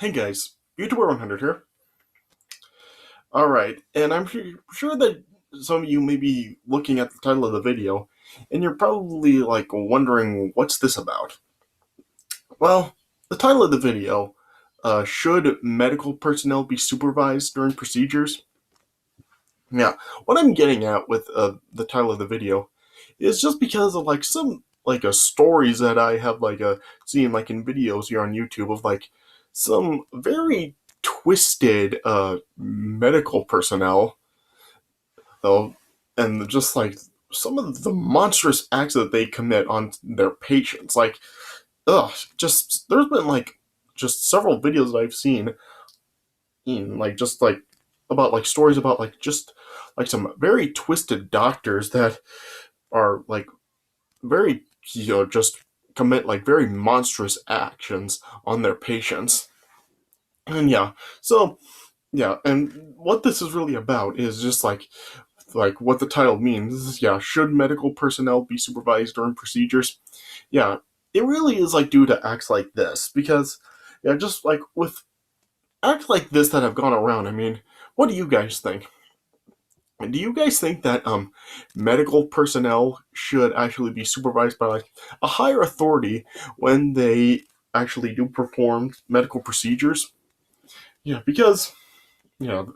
Hey guys, YouTuber 100 here. Alright, and I'm sure that some of you may be looking at the title of the video, and you're probably wondering what's this about? Well, the title of the video, should medical personnel be supervised during procedures? Yeah, what I'm getting at with the title of the video is just because of some stories that I have seen in videos here on YouTube of some very twisted medical personnel though, and just some of the monstrous acts that they commit on their patients. Just there's been just several videos that I've seen in about stories about just some very twisted doctors that are very just commit very monstrous actions on their patients. And yeah, and what this is really about is just what the title means. Yeah, should medical personnel be supervised during procedures? Yeah, it really is due to acts like this because yeah, just with acts like this that have gone around. I mean, what do you guys think? Do you guys think that medical personnel should actually be supervised by a higher authority when they actually do perform medical procedures? Yeah, because yeah,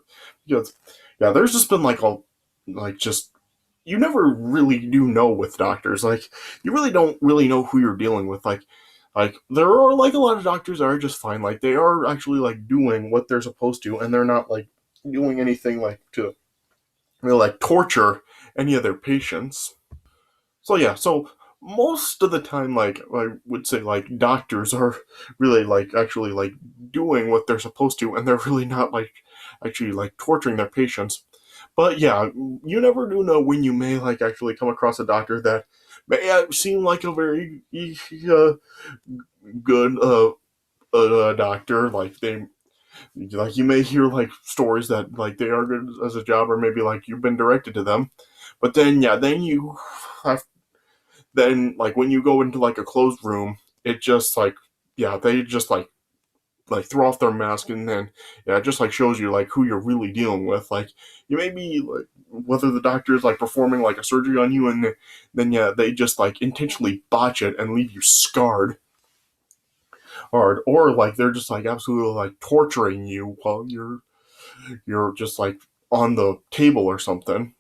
because yeah, there's just been just you never really do know with doctors. You really don't really know who you're dealing with. There are a lot of doctors that are just fine. They are actually doing what they're supposed to, and they're not doing anything to really torture any of their patients. So yeah, so most of the time, I would say, doctors are really actually doing what they're supposed to, and they're really not actually torturing their patients. But yeah, you never do know when you may actually come across a doctor that may seem like a very good doctor. You may hear stories that they are good as a job, or maybe you've been directed to them. But then yeah, then you have when you go into a closed room, it just yeah, they just throw off their mask, and then yeah, it just shows you who you're really dealing with. You may be whether the doctor is performing a surgery on you, and then yeah, they just intentionally botch it and leave you scarred, or they're just absolutely torturing you while you're just on the table or something.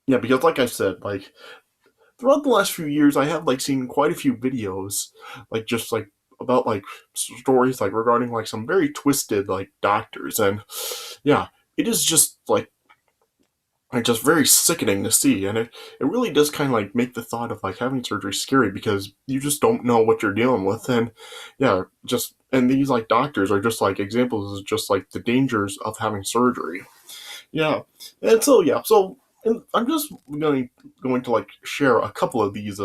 Yeah, because like I said, throughout the last few years, I have seen quite a few videos, just about stories regarding some very twisted doctors, and yeah, it is just just very sickening to see, and it really does kind of make the thought of having surgery scary because you just don't know what you're dealing with, and yeah, just and these doctors are just examples of just the dangers of having surgery. Yeah, and so yeah, so and I'm just going to share a couple of these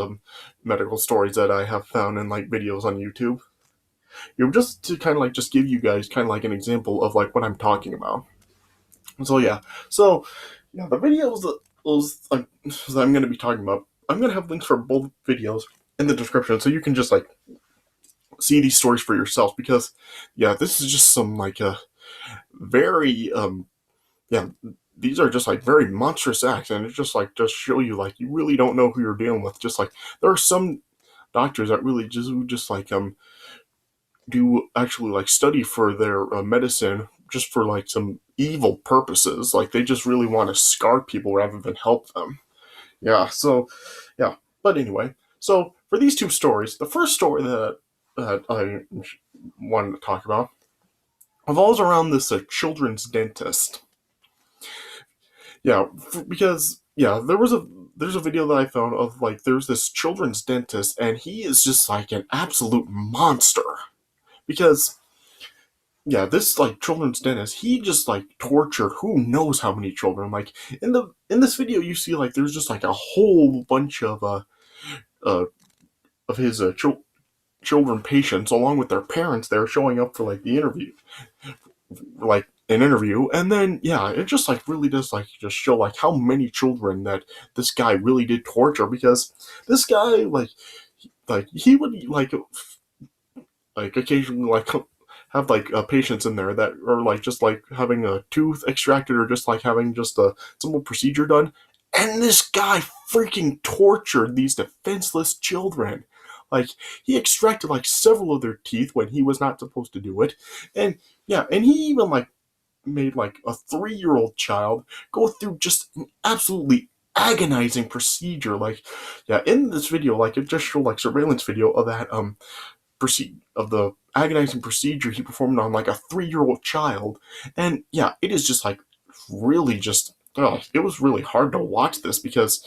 medical stories that I have found in videos on YouTube. Just to kind of just give you guys kind of an example of what I'm talking about. So yeah, so yeah, the videos that I'm going to be talking about, I'm going to have links for both videos in the description, so you can just see these stories for yourself. Because yeah, this is just some very yeah, these are just very monstrous acts, and it's just show you you really don't know who you're dealing with. Just there are some doctors that really just do actually study for their medicine just for some evil purposes. They just really want to scar people rather than help them. Yeah, so yeah, but anyway, so for these two stories, the first story that I wanted to talk about revolves around this children's dentist. Yeah, because yeah, there's a video that I found of there's this children's dentist, and he is just an absolute monster. Because yeah, this children's dentist, he just tortured who knows how many children. In this video, you see there's just a whole bunch uh of his children patients along with their parents there showing up for the interview, an interview, and then yeah, it just really does just show how many children that this guy really did torture. Because this guy he would like occasionally like have like patients in there that are like just like having a tooth extracted or just like having just a simple procedure done, and this guy freaking tortured these defenseless children. Like, he extracted like several of their teeth when he was not supposed to do it, and yeah, and he even like made like a 3-year old child go through just an absolutely agonizing procedure. Like, yeah, in this video, like it just showed like surveillance video of that of the agonizing procedure he performed on like a 3-year old child. And yeah, it is just like really just it was really hard to watch this because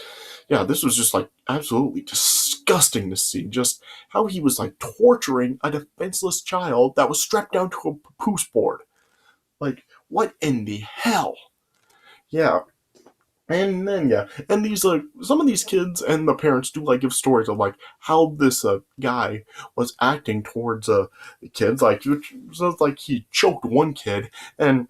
yeah, this was just like absolutely disgusting to see just how he was like torturing a defenseless child that was strapped down to a papoose board. Like, what in the hell? Yeah. And then yeah, and these some of these kids and the parents do like give stories of like how this guy was acting towards the kids. Like, so like he choked one kid, and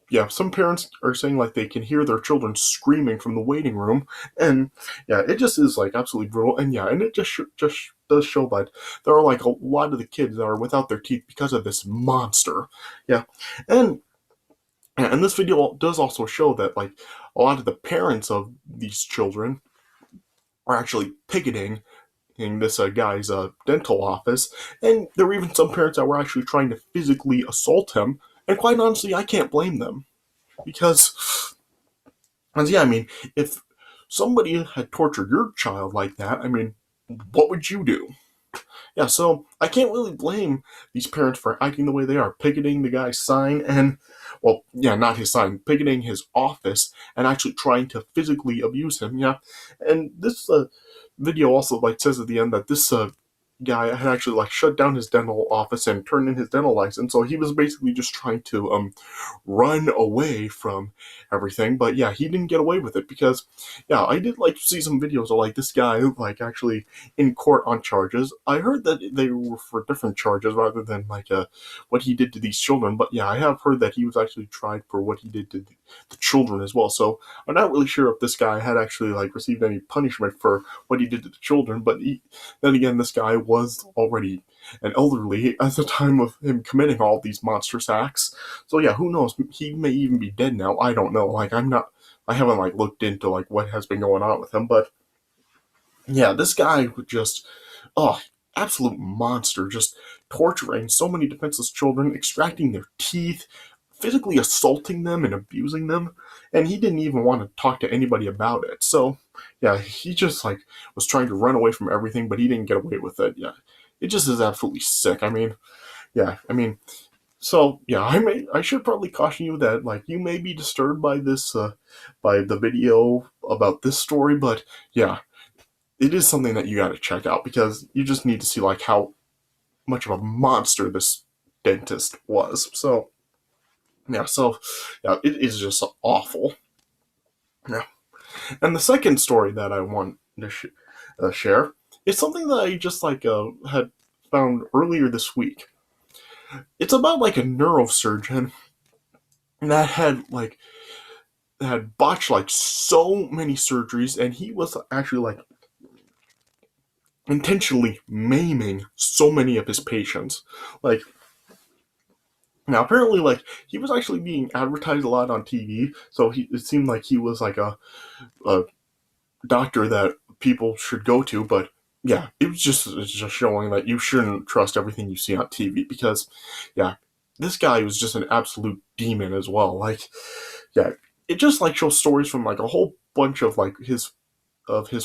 yeah, some parents are saying like they can hear their children screaming from the waiting room, and yeah, it just is like absolutely brutal. And yeah, and it just does show that there are like a lot of the kids that are without their teeth because of this monster. Yeah, and and this video does also show that like a lot of the parents of these children are actually picketing in this guy's dental office, and there were even some parents that were actually trying to physically assault him. And quite honestly, I can't blame them because, yeah, I mean, if somebody had tortured your child like that, I mean, what would you do? Yeah, so I can't really blame these parents for acting the way they are, picketing the guy's sign and, well, yeah, not his sign, picketing his office and actually trying to physically abuse him. Yeah, and this video also like says at the end that this guy had actually like shut down his dental office and turned in his dental license, so he was basically just trying to run away from everything. But yeah, he didn't get away with it because yeah, I did like see some videos of like this guy like actually in court on charges. I heard that they were for different charges rather than like what he did to these children. But yeah, I have heard that he was actually tried for what he did to the children as well. So I'm not really sure if this guy had actually like received any punishment for what he did to the children. But then again, this guy was already an elderly at the time of him committing all these monstrous acts. So yeah, who knows? He may even be dead now. I don't know. Like, I haven't like looked into like what has been going on with him. But yeah, this guy would just, oh, absolute monster, just torturing so many defenseless children, extracting their teeth, physically assaulting them and abusing them, and he didn't even want to talk to anybody about it. So, yeah, he just like was trying to run away from everything, but he didn't get away with it. Yeah, it just is absolutely sick. I mean, yeah, I mean, so yeah, I should probably caution you that like you may be disturbed by this by the video about this story, but yeah, it is something that you got to check out because you just need to see like how much of a monster this dentist was. So yeah, it is just awful. Yeah, and the second story that I want to share is something that I just like had found earlier this week. It's about like a neurosurgeon that had botched like so many surgeries, and he was actually like intentionally maiming so many of his patients. Like, now apparently like he was actually being advertised a lot on TV, so it seemed like he was like a doctor that people should go to. But yeah, it's just showing that you shouldn't trust everything you see on TV because yeah, this guy was just an absolute demon as well. Like, yeah, it just like shows stories from like a whole bunch of like his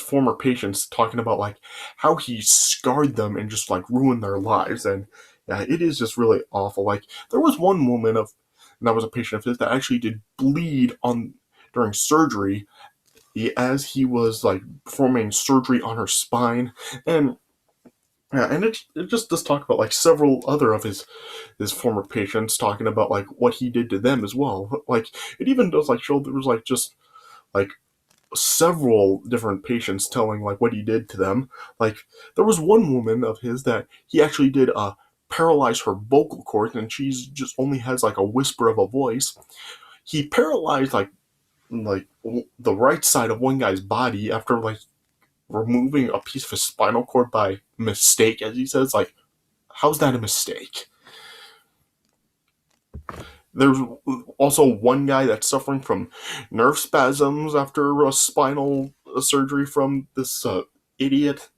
former patients talking about like how he scarred them and just like ruined their lives. And yeah, it is just really awful. Like, there was one woman and that was a patient of his that actually did bleed on during surgery as he was like performing surgery on her spine. And yeah, and it just does talk about like several other of his former patients talking about like what he did to them as well. Like, it even does like show there was like just like several different patients telling like what he did to them. Like, there was one woman of his that he actually did paralyze her vocal cords, and she's just only has like a whisper of a voice. He paralyzed like the right side of one guy's body after like removing a piece of his spinal cord by mistake, as he says. Like, how's that a mistake? There's also one guy that's suffering from nerve spasms after a spinal surgery from this idiot.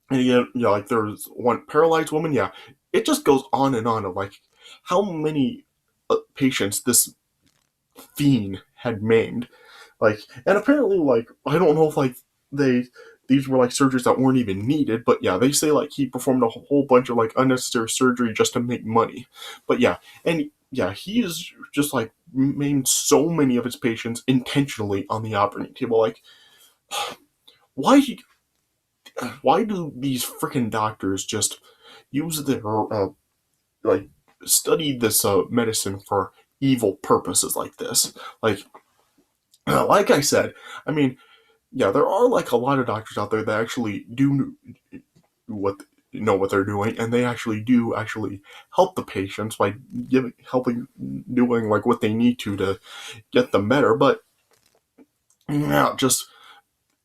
And yeah, like there's one paralyzed woman. Yeah, it just goes on and on of like how many patients this fiend had maimed. Like, and apparently, like, I don't know if like they these were like surgeries that weren't even needed, but yeah, they say like he performed a whole bunch of like unnecessary surgery just to make money. But yeah, and yeah, he is just like maimed so many of his patients intentionally on the operating table. Like, why why do these freaking doctors just use their like study this medicine for evil purposes like this? Like I said, I mean, yeah, there are like a lot of doctors out there that actually do what know what they're doing, and they actually do actually help the patients by helping doing like what they need to get them better. But yeah, just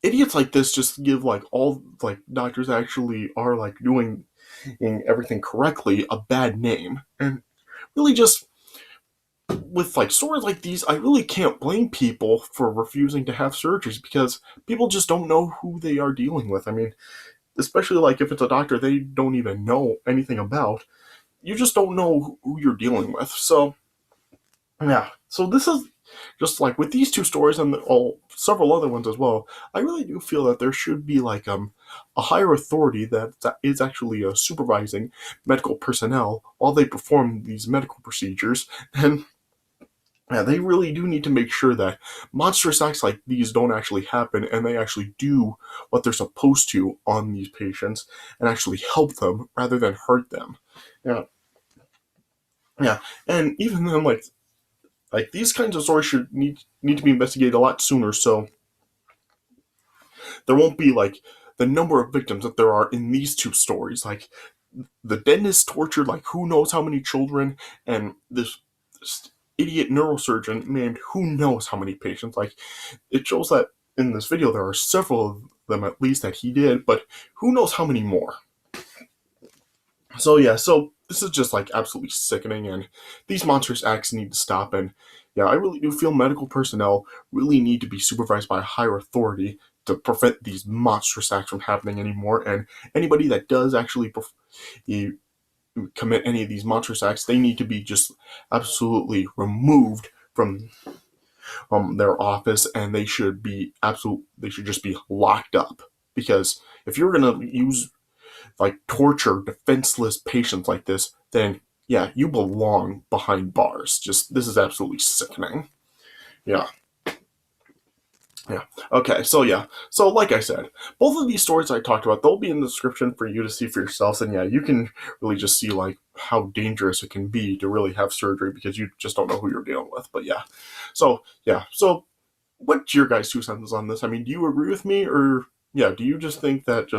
idiots like this just give like all like doctors that actually are like doing everything correctly a bad name, and really just with like stories like these, I really can't blame people for refusing to have surgeries because people just don't know who they are dealing with. I mean, especially like if it's a doctor they don't even know anything about, you just don't know who you're dealing with. So yeah, so this is just like with these two stories and several other ones as well. I really do feel that there should be like a higher authority that is actually supervising medical personnel while they perform these medical procedures. And yeah, they really do need to make sure that monstrous acts like these don't actually happen and they actually do what they're supposed to on these patients and actually help them rather than hurt them. Yeah, yeah, and even then, like these kinds of stories should need to be investigated a lot sooner, so there won't be like the number of victims that there are in these two stories. Like the dentist tortured like who knows how many children, and this idiot neurosurgeon named who knows how many patients. Like it shows that in this video there are several of them at least that he did, but who knows how many more. So yeah, so this is just like absolutely sickening, and these monstrous acts need to stop. And yeah, I really do feel medical personnel really need to be supervised by a higher authority to prevent these monstrous acts from happening anymore. And anybody that does actually commit any of these monstrous acts, they need to be just absolutely removed from their office, and they should just be locked up. Because if you're gonna use like torture defenseless patients like this, then yeah, you belong behind bars. Just this is absolutely sickening. Yeah. Yeah. Okay. So yeah. So like I said, both of these stories I talked about, they'll be in the description for you to see for yourselves. And yeah, you can really just see like how dangerous it can be to really have surgery because you just don't know who you're dealing with. But yeah. So yeah. So what's your guys' 2 cents on this? I mean, do you agree with me, or yeah, do you just think that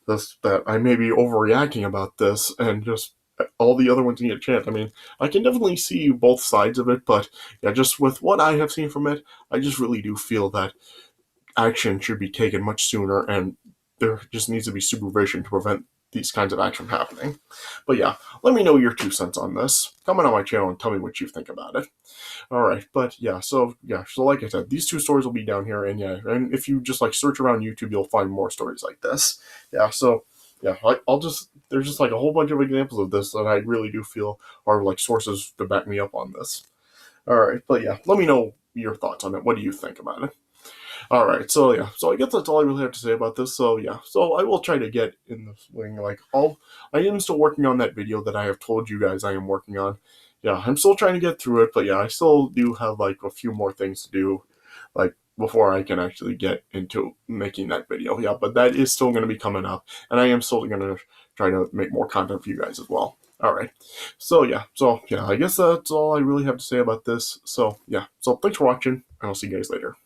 that I may be overreacting about this and just all the other ones need a chance? I mean, I can definitely see both sides of it, but yeah, just with what I have seen from it, I just really do feel that action should be taken much sooner, and there just needs to be supervision to prevent these kinds of action happening. But yeah, let me know your 2 cents on this. Comment on my channel and tell me what you think about it. All right, but so like I said, these 2 stories will be down here, and yeah, and if you just like search around YouTube, you'll find more stories like this. Yeah, so yeah, I'll just there's just like a whole bunch of examples of this that I really do feel are like sources to back me up on this. All right, but yeah, let me know your thoughts on it. What do you think about it? All right, so yeah, so I guess that's all I really have to say about this. So yeah, so I will try to get in the swing. I am still working on that video that I have told you guys I am working on. Yeah, I'm still trying to get through it, but yeah, I still do have like a few more things to do, like before I can actually get into making that video. Yeah, but that is still going to be coming up, and I am still going to try to make more content for you guys as well. All right, so yeah, I guess that's all I really have to say about this. So yeah, so thanks for watching, and I'll see you guys later.